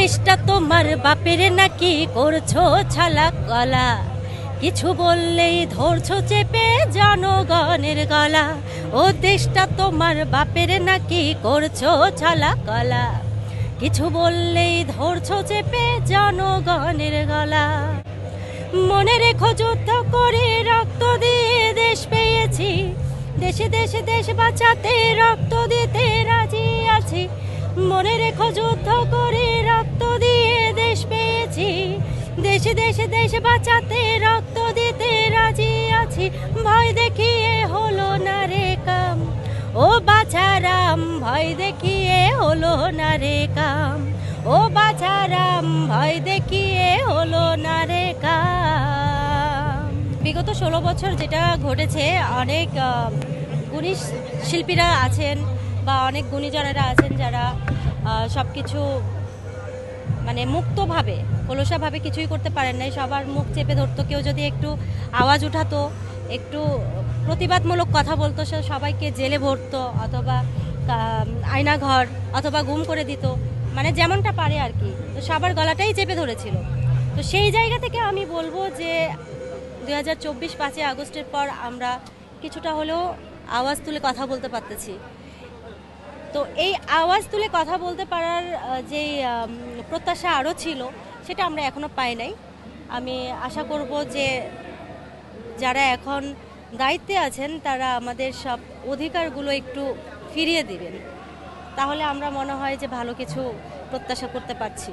দেশটা তোমার বাপের নাকি করছো ছালা গলা, কিছু বললেই ধরছো চেপে জনগণের গলা। ও দেশটা তোমার বাপের নাকি করছো ছালা গলা, কিছু বললেই ধরছো চেপে জনগণের গলা। মনে রেখো যুদ্ধ করে রক্ত দিয়ে দেশ পেয়েছি, দেশে দেশে দেশ বাঁচাতে রক্ত দিতে রাজি আছি। মনে রেখো যুদ্ধ করে রক্ত দিয়ে দেশ পেয়েছি, দেশে দেশে দেশ বাঁচাতে রক্ত দিতে রাজি আছি। ভয় দেখিয়ে হলো না রে কাম, ও বাছারাম ভয় দেখিয়ে হলো না রে কাম, ও বাছারাম ভয় দেখিয়ে হলো না রে কাম। বিগত 16 বছর যেটা ঘটেছে, অনেক গুণী শিল্পীরা আছেন বা অনেক গুণীজনেরা আছেন যারা সব কিছু মানে মুক্তভাবে খোলসাভাবে কিছুই করতে পারেন নাই। সবার মুখ চেপে ধরতো, কেউ যদি একটু আওয়াজ উঠাতো, একটু প্রতিবাদমূলক কথা বলতো, সে সবাইকে জেলে ভরতো অথবা আয়নাঘর অথবা গুম করে দিত, মানে যেমনটা পারে আর কি। তো সবার গলাটাই চেপে ধরেছিল। তো সেই জায়গা থেকে আমি বলবো যে 2024 5ই আগস্টের পর আমরা কিছুটা হলেও আওয়াজ তুলে কথা বলতে পারতেছি। তো এই আওয়াজ তুলে কথা বলতে পারার যেই প্রত্যাশা আরও ছিল, সেটা আমরা এখনও পাই নাই। আমি আশা করব যে যারা এখন দায়িত্বে আছেন তারা আমাদের সব অধিকারগুলো একটু ফিরিয়ে দিবেন, তাহলে আমরা মনে হয় যে ভালো কিছু প্রত্যাশা করতে পারছি।